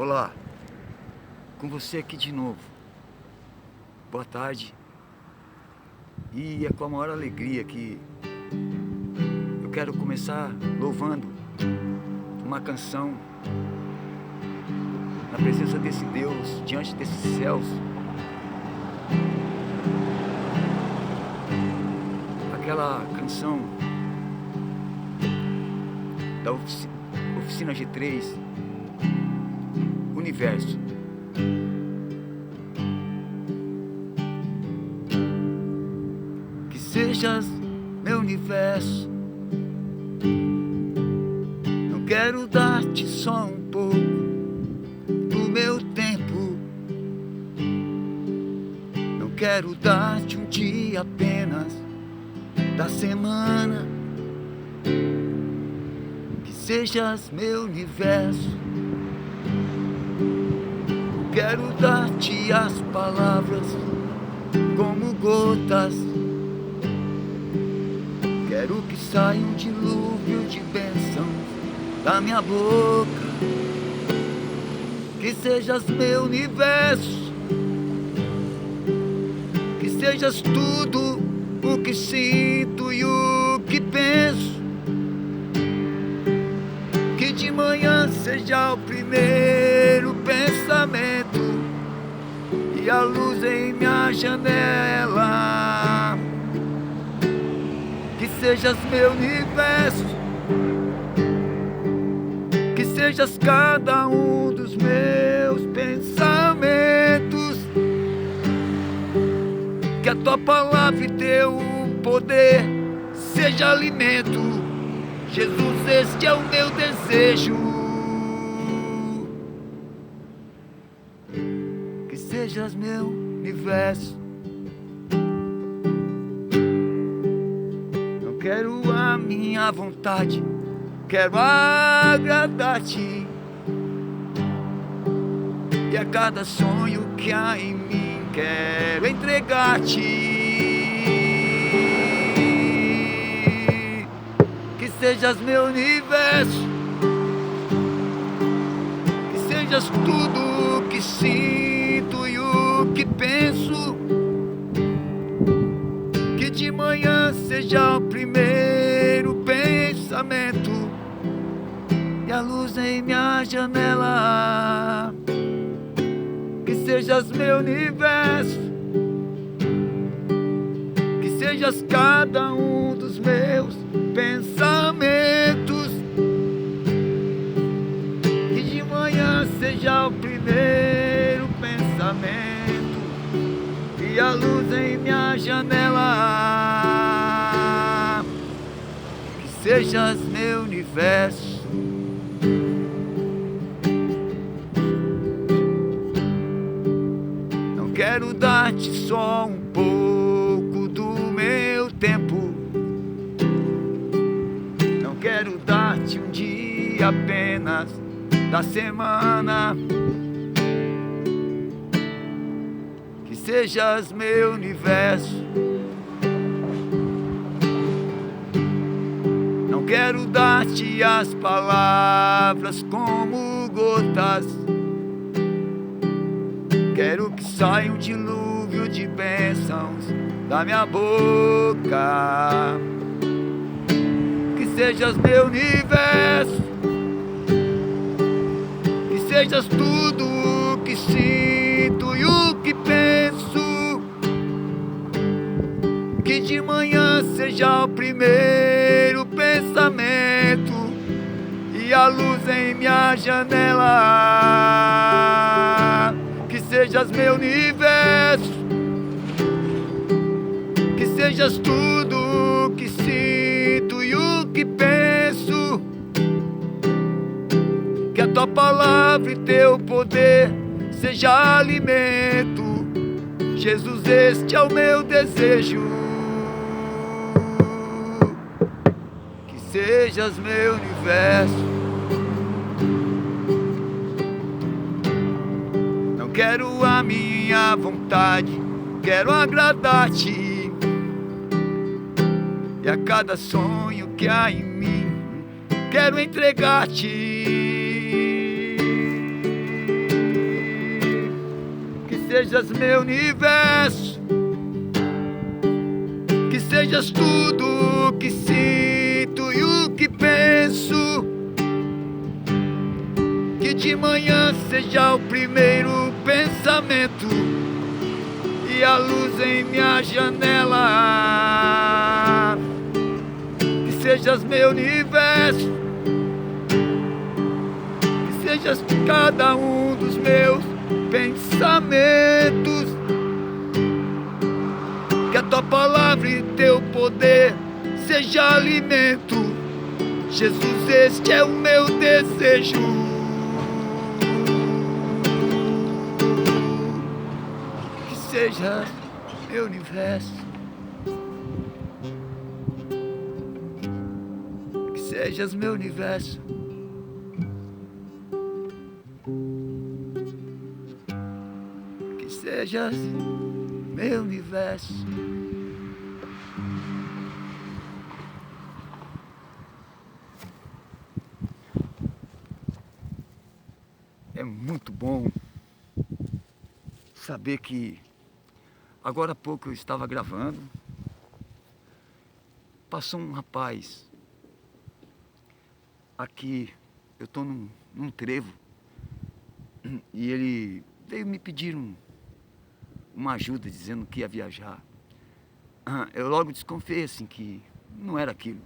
Olá, com você aqui de novo. Boa tarde. E é com a maior alegria que eu quero começar louvando uma canção na presença desse Deus, diante desses céus. Aquela canção da Oficina G3, Universo. Que sejas meu universo. Não quero dar-te só um pouco do meu tempo. Não quero dar-te um dia apenas da semana. Que sejas meu universo. Quero dar-te as palavras como gotas. Quero que saia um dilúvio de bênçãos da minha boca. Que sejas meu universo. Que sejas tudo o que sinto e o que penso. Que de manhã seja o primeiro pensamento e a luz em minha janela. Que sejas meu universo. Que sejas cada um dos meus pensamentos. Que a tua palavra e teu poder seja alimento. Jesus, este é o meu desejo. Que sejas meu universo. Não quero a minha vontade, quero agradar-te. E a cada sonho que há em mim, quero entregar-te. Que sejas meu universo. Que sejas tudo o que sinto e o que penso. Que de manhã seja o primeiro pensamento e a luz em minha janela. Que sejas meu universo. Que sejas cada um dos meus pensamentos. Que de manhã seja o primeiro pensamento e a luz em minha janela. Que sejas meu universo. Não quero dar-te só um pouco do meu tempo. Não quero dar-te um dia apenas da semana. Que sejas meu universo. Não quero dar-te as palavras como gotas. Quero que saia um dilúvio de bênçãos da minha boca. Que sejas meu universo. Que sejas tudo o que sinto e o que penso. Que de manhã seja o primeiro pensamento e a luz em minha janela. Que sejas meu universo. Que sejas tudo o que sinto e o que penso. Que a tua palavra e teu poder seja alimento. Jesus, este é o meu desejo. Que sejas meu universo. Não quero a minha vontade, quero agradar-te. E a cada sonho que há em mim, quero entregar-te. sejas meu universo, que sejas tudo o que sinto e o que penso, que de manhã seja o primeiro pensamento e a luz em minha janela. Que sejas meu universo, que sejas cada um dos meus pensamentos, que a tua palavra e teu poder seja alimento. Jesus, este é o meu desejo. Que sejas meu universo, que sejas meu universo, que sejas meu universo. É muito bom saber que agora há pouco eu estava gravando, passou um rapaz aqui, eu estou num trevo, e ele veio me pedir uma ajuda, dizendo que ia viajar. Eu logo desconfiei assim que não era aquilo.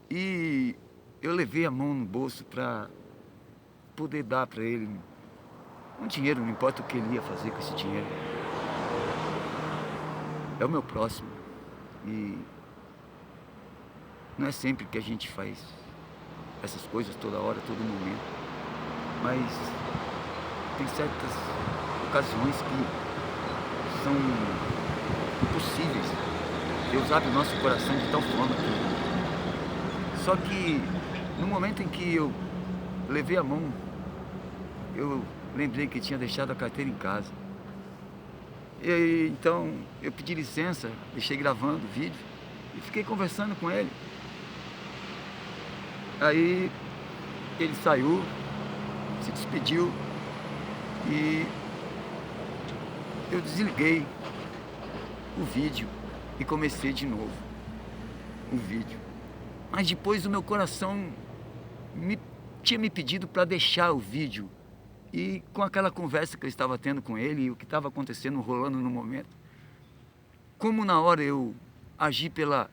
E eu levei a mão no bolso para poder dar para ele um dinheiro, não importa o que ele ia fazer com esse dinheiro. É o meu próximo. E não é sempre que a gente faz essas coisas toda hora, todo momento. Mas tem certas ocasiões que são impossíveis. Deus abre o nosso coração de tal forma que... Só que no momento em que eu levei a mão, eu lembrei que tinha deixado a carteira em casa. E então eu pedi licença, deixei gravando o vídeo e fiquei conversando com ele. Aí ele saiu, se despediu e eu desliguei o vídeo e comecei de novo o vídeo. Mas depois o meu coração tinha me pedido para deixar o vídeo. E com aquela conversa que eu estava tendo com ele e o que estava acontecendo, rolando no momento, como na hora eu agi pela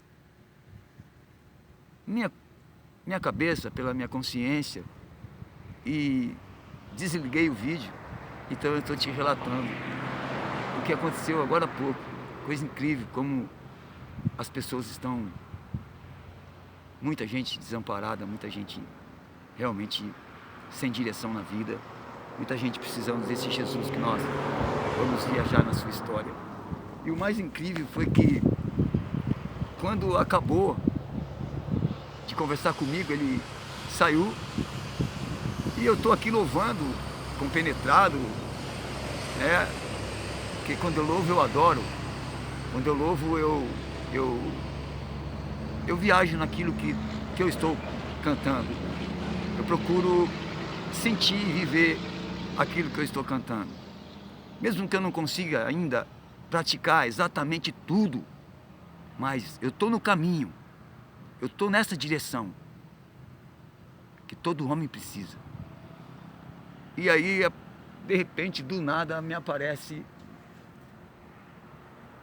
minha cabeça, pela minha consciência, e desliguei o vídeo, então eu estou te relatando o que aconteceu agora há pouco. Coisa incrível, como as pessoas estão, muita gente desamparada, muita gente realmente sem direção na vida, muita gente precisando desse Jesus que nós vamos viajar na sua história. E o mais incrível foi que quando acabou de conversar comigo, ele saiu e eu estou aqui louvando, compenetrado, né? Porque quando eu louvo eu adoro, quando eu louvo eu viajo naquilo que eu estou cantando. Eu procuro sentir e viver aquilo que eu estou cantando. Mesmo que eu não consiga ainda praticar exatamente tudo, mas eu estou no caminho, eu estou nessa direção que todo homem precisa. E aí, de repente, do nada me aparece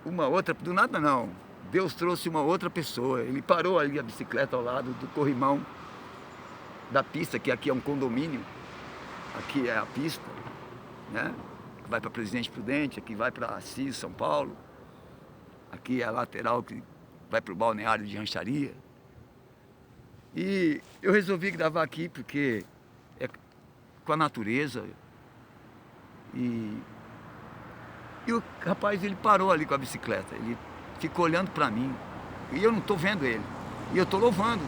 uma outra, do nada não, Deus trouxe uma outra pessoa. Ele parou ali a bicicleta ao lado do corrimão da pista, que aqui é um condomínio, aqui é a pista, né? Que vai para Presidente Prudente, aqui vai para Assis, São Paulo, aqui é a lateral que vai para o balneário de Rancharia. E eu resolvi gravar aqui porque é com a natureza. E o rapaz, ele parou ali com a bicicleta, ele ficou olhando para mim e eu não estou vendo ele, e eu estou louvando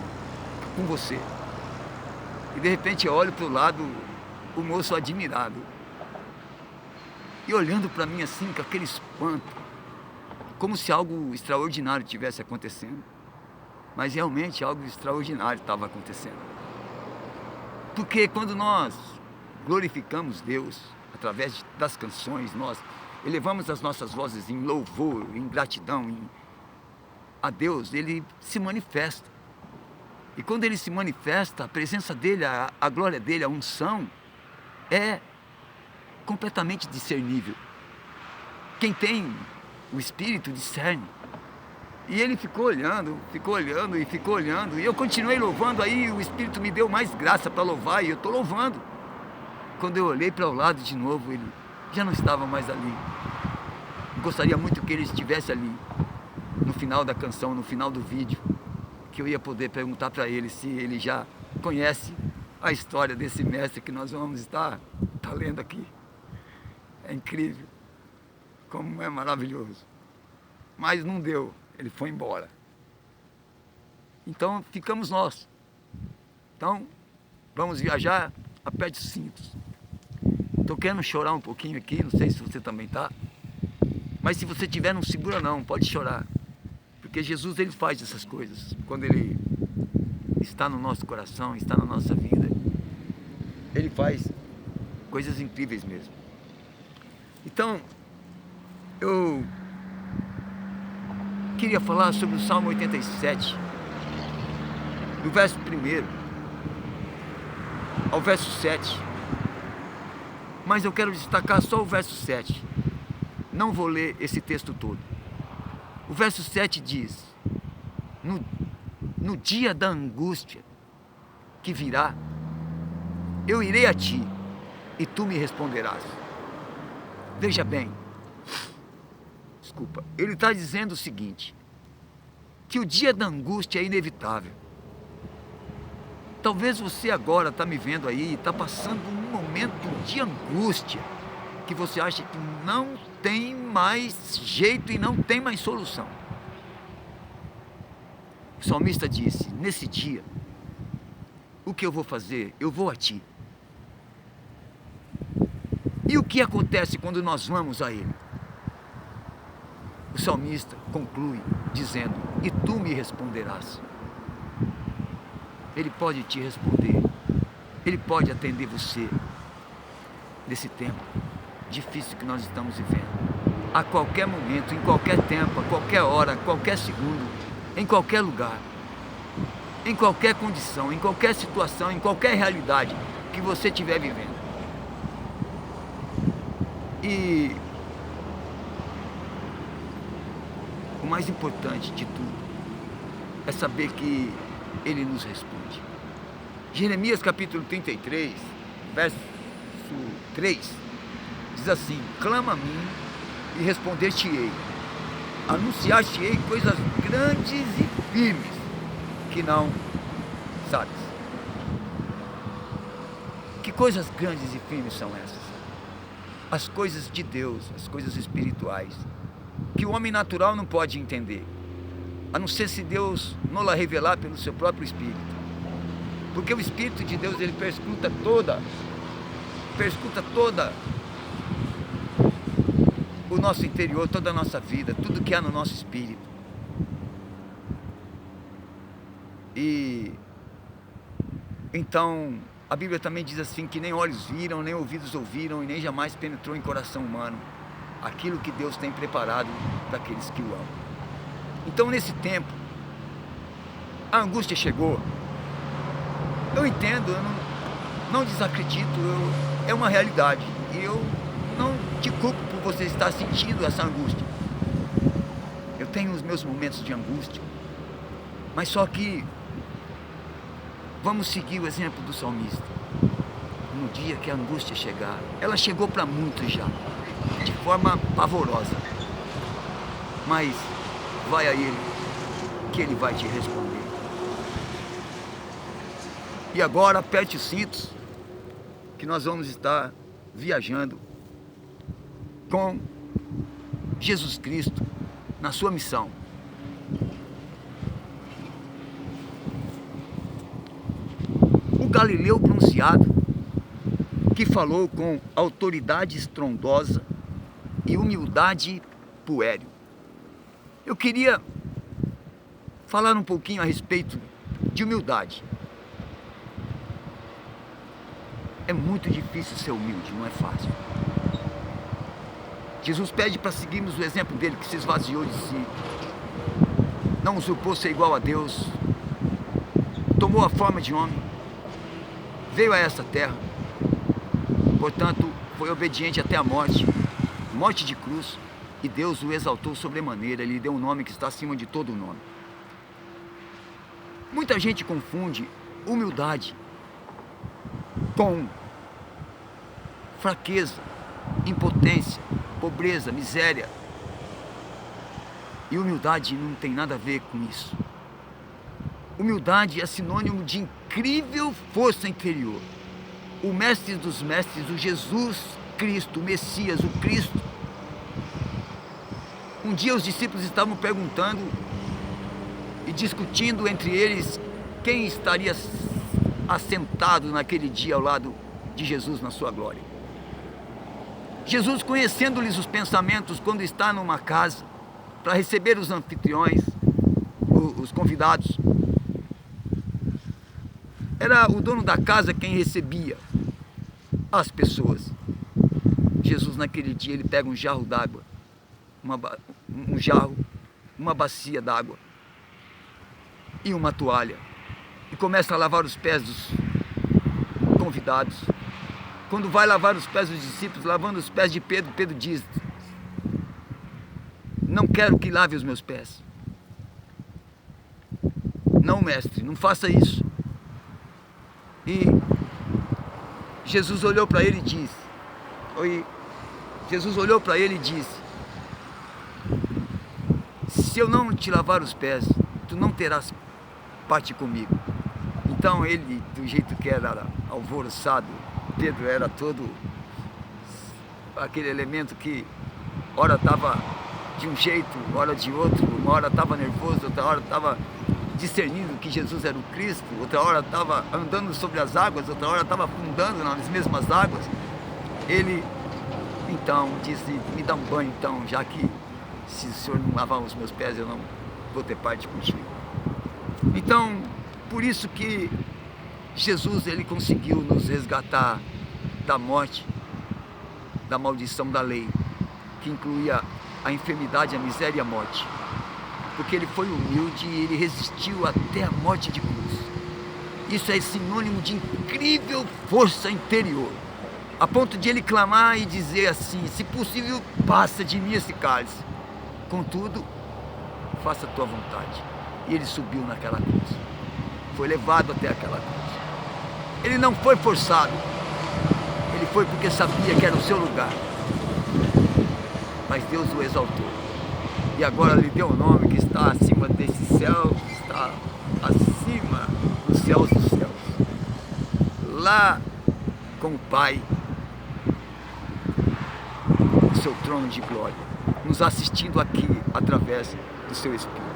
com você. E de repente eu olho para o lado, o moço admirado, e olhando para mim assim, com aquele espanto, como se algo extraordinário tivesse acontecendo. Mas realmente algo extraordinário estava acontecendo. Porque quando nós glorificamos Deus, através das canções, nós elevamos as nossas vozes em louvor, em gratidão a Deus, Ele se manifesta. E quando Ele se manifesta, a presença dEle, a glória dEle, a unção, é completamente discernível. Quem tem o Espírito discerne. E ele ficou olhando, e eu continuei louvando, aí o Espírito me deu mais graça para louvar, e eu estou louvando. Quando eu olhei para o lado de novo, ele já não estava mais ali. Eu gostaria muito que ele estivesse ali, no final da canção, no final do vídeo, que eu ia poder perguntar para ele se ele já conhece a história desse mestre que nós vamos estar lendo aqui. É incrível, como é maravilhoso. Mas não deu, ele foi embora. Então ficamos nós. Então vamos viajar, aperte os cintos. Estou querendo chorar um pouquinho aqui, não sei se você também está. Mas se você tiver, não segura não, pode chorar. Porque Jesus, Ele faz essas coisas. Quando Ele está no nosso coração, está na nossa vida, Ele faz coisas incríveis mesmo. Então, eu queria falar sobre o Salmo 87, do verso 1 ao verso 7. Mas eu quero destacar só o verso 7. Não vou ler esse texto todo. O verso 7 diz: no dia da angústia que virá, eu irei a ti e tu me responderás. Veja bem, ele está dizendo o seguinte, que o dia da angústia é inevitável. Talvez você agora está me vendo aí, está passando um momento de angústia, que você acha que não tem mais jeito e não tem mais solução. O salmista disse: nesse dia, o que eu vou fazer? Eu vou a ti. E o que acontece quando nós vamos a ele? O salmista conclui dizendo: e tu me responderás. Ele pode te responder, Ele pode atender você nesse tempo difícil que nós estamos vivendo. A qualquer momento, em qualquer tempo, a qualquer hora, a qualquer segundo, em qualquer lugar, em qualquer condição, em qualquer situação, em qualquer realidade que você estiver vivendo. E o mais importante de tudo é saber que Ele nos responde. Jeremias capítulo 33, verso 3, diz assim: clama a mim e responder-te-ei, anunciar-te-ei coisas grandes e firmes que não sabes. Que coisas grandes e firmes são essas? As coisas de Deus, as coisas espirituais, que o homem natural não pode entender, a não ser se Deus não la revelar pelo seu próprio Espírito. Porque o Espírito de Deus, ele perscruta toda o nosso interior, toda a nossa vida, tudo que há no nosso espírito. E então a Bíblia também diz assim, que nem olhos viram, nem ouvidos ouviram, e nem jamais penetrou em coração humano aquilo que Deus tem preparado para aqueles que o amam. Então nesse tempo, a angústia chegou. Eu entendo, eu não desacredito, é uma realidade. E eu não te culpo por você estar sentindo essa angústia. Eu tenho os meus momentos de angústia, mas só que vamos seguir o exemplo do salmista. No dia que a angústia chegar, ela chegou para muitos já, de forma pavorosa. Mas vai a Ele, que Ele vai te responder. E agora aperte os cintos, que nós vamos estar viajando com Jesus Cristo na sua missão. O Galileu bronzeado, que falou com autoridade estrondosa e humildade puéril. Eu queria falar um pouquinho a respeito de humildade. É muito difícil ser humilde, não é fácil. Jesus pede para seguirmos o exemplo dele, que se esvaziou de si, não usurpou ser igual a Deus, tomou a forma de homem, veio a essa terra, portanto, foi obediente até a morte, morte de cruz, e Deus o exaltou sobremaneira, ele lhe deu um nome que está acima de todo nome. Muita gente confunde humildade com fraqueza, impotência, pobreza, miséria. E humildade não tem nada a ver com isso. Humildade é sinônimo de incrível força interior. O mestre dos mestres, o Jesus Cristo, o Messias, o Cristo. Um dia os discípulos estavam perguntando e discutindo entre eles quem estaria assentado naquele dia ao lado de Jesus na sua glória. Jesus, conhecendo-lhes os pensamentos, quando está numa casa para receber os anfitriões, os convidados, era o dono da casa quem recebia as pessoas. Jesus, naquele dia, ele pega um jarro d'água, uma bacia d'água e uma toalha e começa a lavar os pés dos convidados. Quando vai lavar os pés dos discípulos, lavando os pés de Pedro, Pedro diz: não quero que lave os meus pés. Não, mestre, não faça isso. E Jesus olhou para ele e disse, se eu não te lavar os pés, tu não terás parte comigo. Então ele, do jeito que era alvoroçado, Pedro era todo aquele elemento que ora estava de um jeito, ora de outro, uma hora estava nervoso, outra hora estava discernindo que Jesus era o Cristo, outra hora estava andando sobre as águas, outra hora estava afundando nas mesmas águas. Ele então disse: me dá um banho então, já que se o senhor não lavar os meus pés eu não vou ter parte contigo. Então, por isso que Jesus, ele conseguiu nos resgatar da morte, da maldição da lei, que incluía a enfermidade, a miséria e a morte. Porque ele foi humilde e ele resistiu até a morte de cruz. Isso é sinônimo de incrível força interior, a ponto de ele clamar e dizer assim: se possível, passa de mim esse cálice, contudo, faça a tua vontade. E ele subiu naquela cruz, foi levado até aquela cruz. Ele não foi forçado, ele foi porque sabia que era o seu lugar. Mas Deus o exaltou, e agora lhe deu um nome que está acima desse céu, está acima dos céus, lá com o Pai, no seu trono de glória, nos assistindo aqui através do seu Espírito.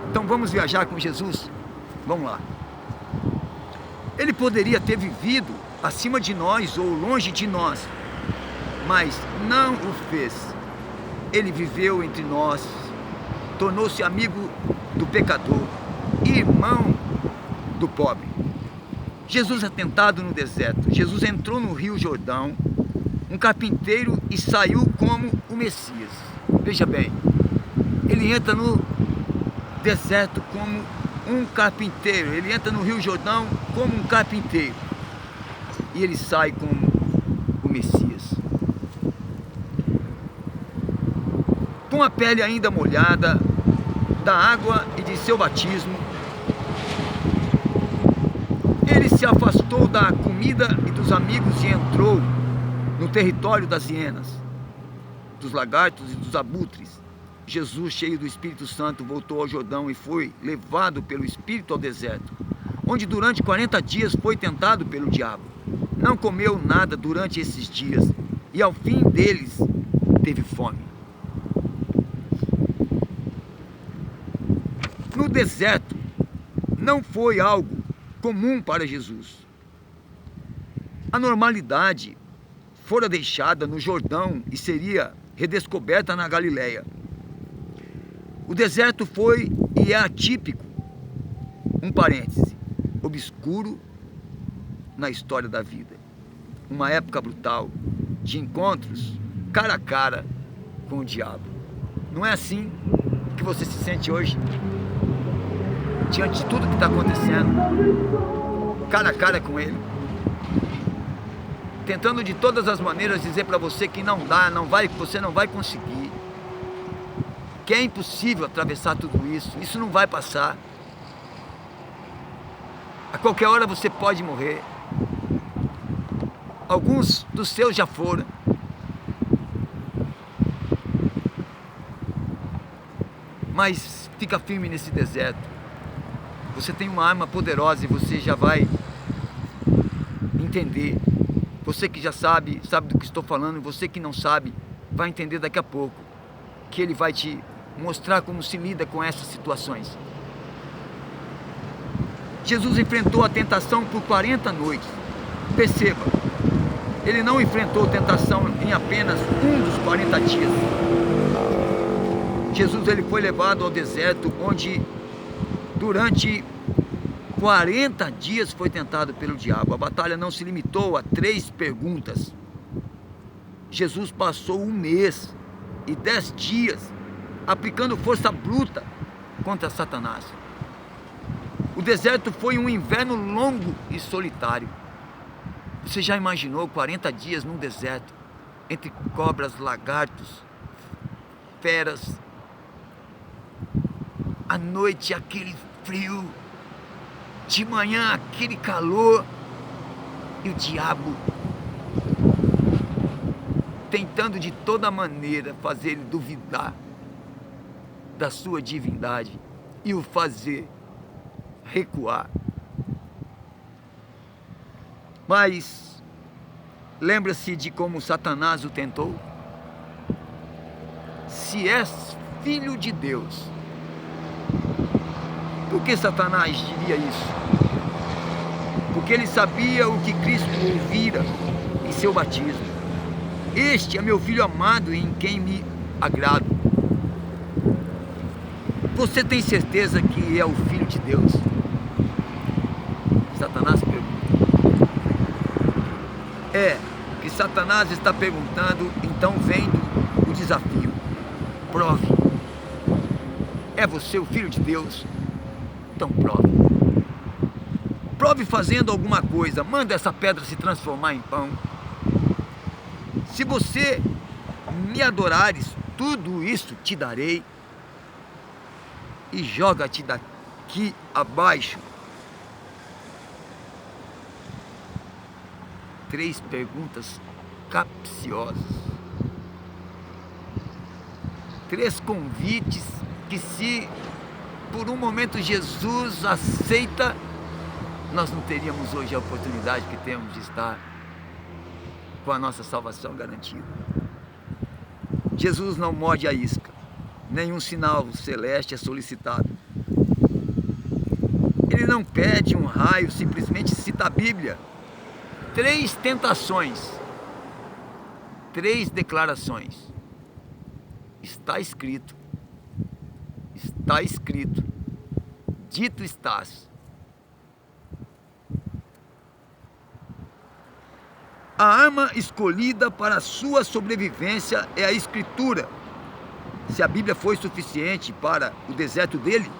Então vamos viajar com Jesus? Vamos lá. Ele poderia ter vivido acima de nós ou longe de nós, mas não o fez. Ele viveu entre nós, tornou-se amigo do pecador, irmão do pobre. Jesus é tentado no deserto. Jesus entrou no Rio Jordão, um carpinteiro, e saiu como o Messias. Veja bem, ele entra no deserto como um carpinteiro, ele entra no Rio Jordão como um carpinteiro, e ele sai como o Messias. Com a pele ainda molhada da água e de seu batismo, ele se afastou da comida e dos amigos e entrou no território das hienas, dos lagartos e dos abutres. Jesus, cheio do Espírito Santo, voltou ao Jordão e foi levado pelo Espírito ao deserto, onde durante 40 dias foi tentado pelo diabo. Não comeu nada durante esses dias e ao fim deles teve fome. No deserto não foi algo comum para Jesus. A normalidade fora deixada no Jordão e seria redescoberta na Galileia. O deserto foi e é atípico, um parêntese, obscuro na história da vida. uma época brutal de encontros cara a cara com o diabo. Não é assim que você se sente hoje? Diante de tudo que está acontecendo, cara a cara com ele, tentando de todas as maneiras dizer para você que não dá, você não vai conseguir, que é impossível atravessar tudo isso, isso não vai passar. A qualquer hora você pode morrer. Alguns dos seus já foram. Mas fica firme nesse deserto. Você tem uma arma poderosa e você já vai entender. Você que já sabe do que estou falando, você que não sabe, vai entender daqui a pouco. Que ele vai te mostrar como se lida com essas situações. Jesus enfrentou a tentação por 40 noites. Perceba, ele não enfrentou tentação em apenas um dos 40 dias. Jesus ele foi levado ao deserto, onde durante 40 dias foi tentado pelo diabo. A batalha não se limitou a 3 perguntas. Jesus passou 1 mês e 10 dias aplicando força bruta contra Satanás. O deserto foi um inverno longo e solitário. Você já imaginou 40 dias num deserto, entre cobras, lagartos, feras? À noite aquele frio, de manhã aquele calor, e o diabo tentando de toda maneira fazer ele duvidar da sua divindade e o fazer recuar. Mas lembra-se de como Satanás o tentou? Se és filho de Deus. Por que Satanás diria isso? Porque ele sabia o que Cristo ouvira em seu batismo. Este é meu filho amado em quem me agrado. Você tem certeza que é o filho de Deus? Satanás pergunta. Que Satanás está perguntando, então vem o desafio. Prove. É você o filho de Deus? Então prove. Prove fazendo alguma coisa. Manda essa pedra se transformar em pão. Se você me adorares, tudo isso te darei. E joga-te daqui abaixo. 3 perguntas capciosas. 3 convites que, se por um momento Jesus aceita, nós não teríamos hoje a oportunidade que temos de estar com a nossa salvação garantida. Jesus não morde a isca. Nenhum sinal celeste é solicitado. Ele não pede um raio, simplesmente cita a Bíblia. 3 tentações, 3 declarações. Está escrito, dito estás. A arma escolhida para a sua sobrevivência é a Escritura. Se a Bíblia foi suficiente para o deserto dele,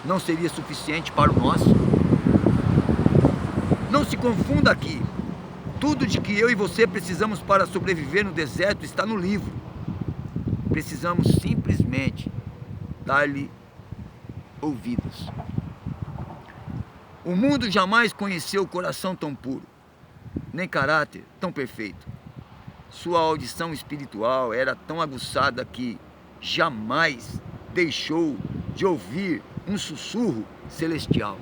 não seria suficiente para o nosso? Não se confunda aqui. Tudo de que eu e você precisamos para sobreviver no deserto está no livro. Precisamos simplesmente dar-lhe ouvidos. O mundo jamais conheceu coração tão puro, nem caráter tão perfeito. Sua audição espiritual era tão aguçada que jamais deixou de ouvir um sussurro celestial.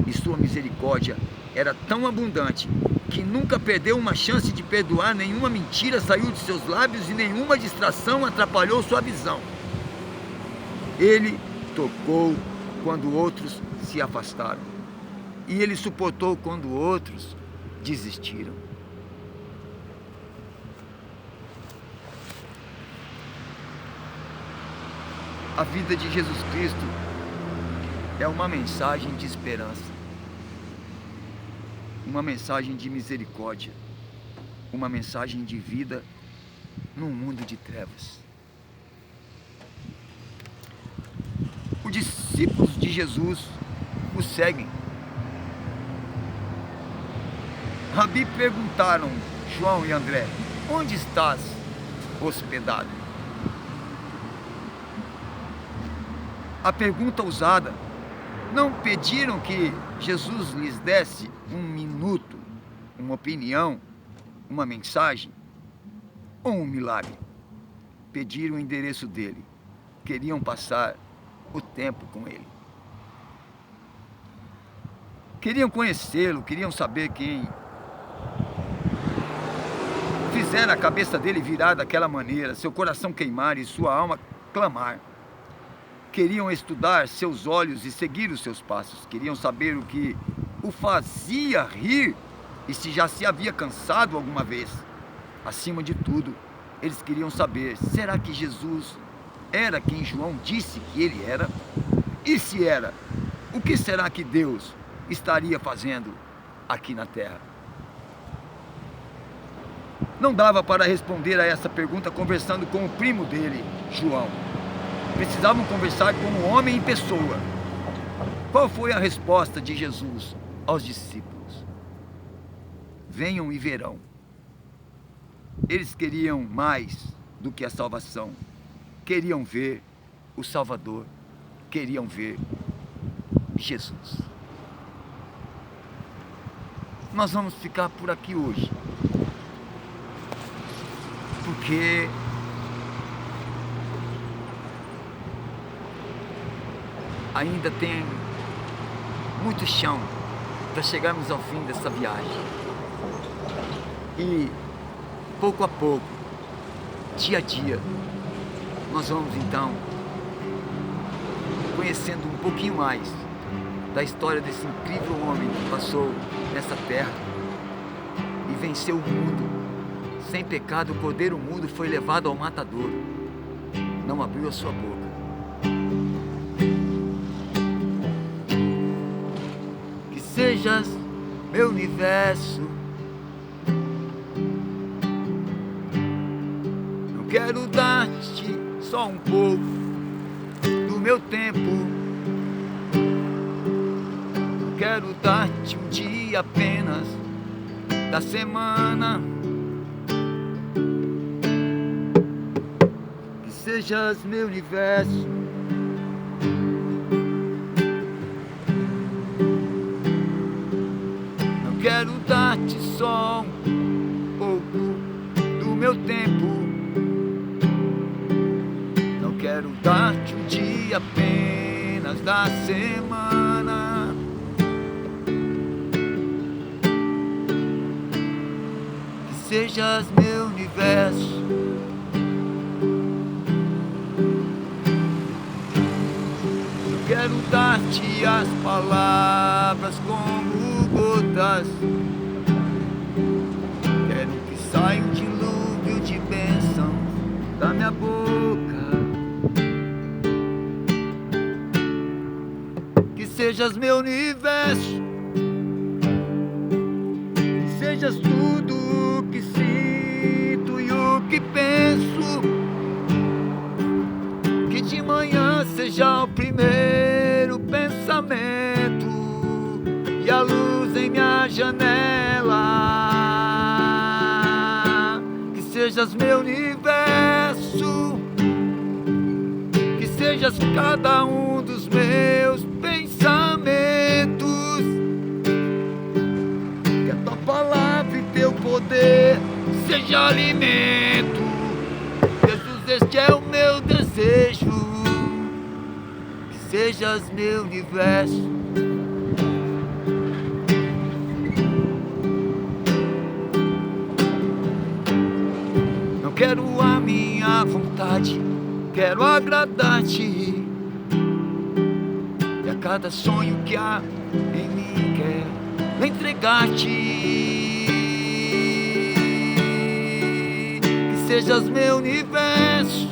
E sua misericórdia era tão abundante que nunca perdeu uma chance de perdoar. Nenhuma mentira saiu de seus lábios e nenhuma distração atrapalhou sua visão. Ele tocou quando outros se afastaram, e ele suportou quando outros desistiram. A vida de Jesus Cristo é uma mensagem de esperança. uma mensagem de misericórdia, uma mensagem de vida num mundo de trevas. Os discípulos de Jesus o seguem. Rabi perguntaram João e André: onde estás hospedado? A pergunta ousada. Não pediram que Jesus lhes desse um minuto, uma opinião, uma mensagem ou um milagre. Pediram o endereço dele. Queriam passar o tempo com ele. Queriam conhecê-lo, queriam saber quem fizera a cabeça dele virar daquela maneira, seu coração queimar e sua alma clamar. Queriam estudar seus olhos e seguir os seus passos. Queriam saber o que o fazia rir e se já se havia cansado alguma vez. Acima de tudo, eles queriam saber: será que Jesus era quem João disse que ele era? E se era, o que será que Deus estaria fazendo aqui na terra? Não dava para responder a essa pergunta conversando com o primo dele, João. Precisavam conversar como homem em pessoa. Qual foi a resposta de Jesus aos discípulos? Venham e verão. Eles queriam mais do que a salvação. Queriam ver o Salvador. Queriam ver Jesus. Nós vamos ficar por aqui hoje, porque ainda tem muito chão para chegarmos ao fim dessa viagem. E pouco a pouco, dia a dia, nós vamos então conhecendo um pouquinho mais da história desse incrível homem que passou nessa terra e venceu o mundo. Sem pecado, o cordeiro mudo foi levado ao matadouro. Não abriu a sua boca. Que sejas meu universo. Não quero dar-te só um pouco do meu tempo. Não quero dar-te um dia apenas da semana. Que sejas meu universo. Não quero dar-te só um pouco do meu tempo. Não quero dar-te um dia apenas da semana. Que sejas meu universo. Quero dar-te as palavras como gotas. Quero que saia um dilúvio de bênção da minha boca. Que sejas meu universo. Que sejas tudo o que sinto e o que penso. Que de manhã seja o primeiro pensamento e a luz em minha janela. Que sejas meu universo. Que sejas cada um dos meus pensamentos. Que a tua palavra e teu poder seja alimento. Jesus, este é o meu desejo. Que sejas meu universo. Não quero a minha vontade, quero agradar-te. E a cada sonho que há em mim quero entregar-te. Que sejas meu universo.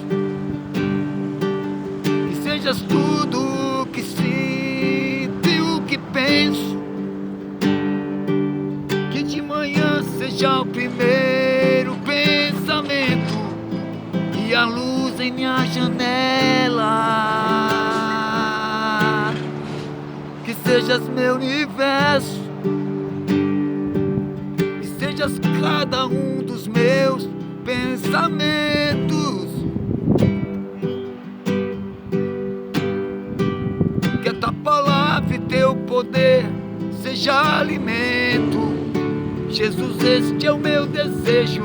Que sejas tudo o que sinto e o que penso. seja o primeiro pensamento e a luz em minha janela. Que sejas meu universo, que sejas cada um dos meus pensamentos. Que a tua palavra e teu poder seja alimento. Jesus, este é o meu desejo.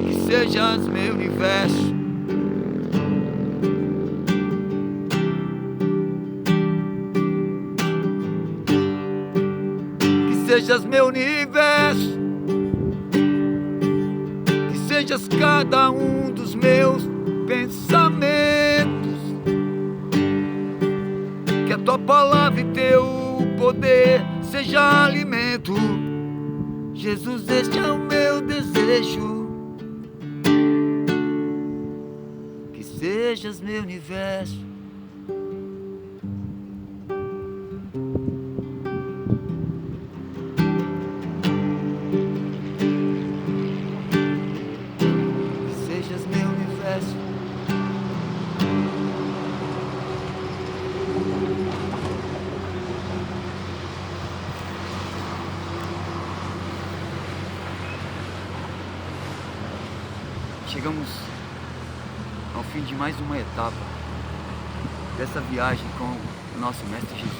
Que sejas meu universo, que sejas meu universo, que sejas cada um dos meus pensamentos. Que a tua palavra e teu poder seja alimento. Jesus, este é o meu desejo. Que sejas meu universo, que sejas meu universo. Chegamos ao fim de mais uma etapa dessa viagem com o nosso Mestre Jesus.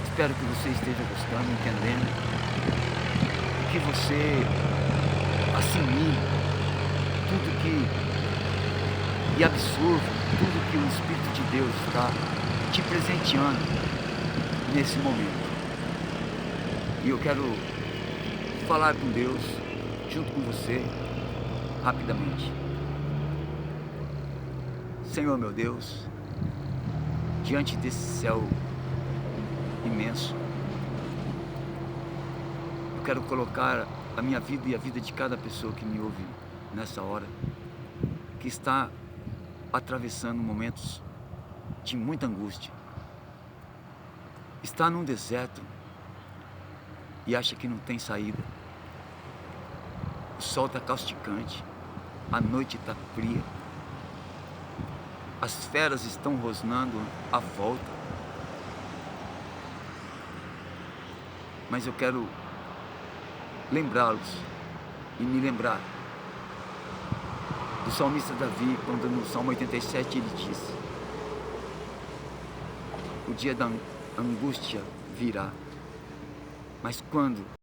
Espero que você esteja gostando, entendendo, e que você assimile tudo e absorva tudo que o Espírito de Deus está te presenteando nesse momento. E eu quero falar com Deus junto com você rapidamente. Senhor meu Deus, diante desse céu imenso, eu quero colocar a minha vida e a vida de cada pessoa que me ouve nessa hora, que está atravessando momentos de muita angústia, está num deserto e acha que não tem saída. O sol está causticante, a noite está fria, as feras estão rosnando à volta. Mas eu quero lembrá-los e me lembrar do salmista Davi, quando no Salmo 87 ele disse: o dia da angústia virá, mas quando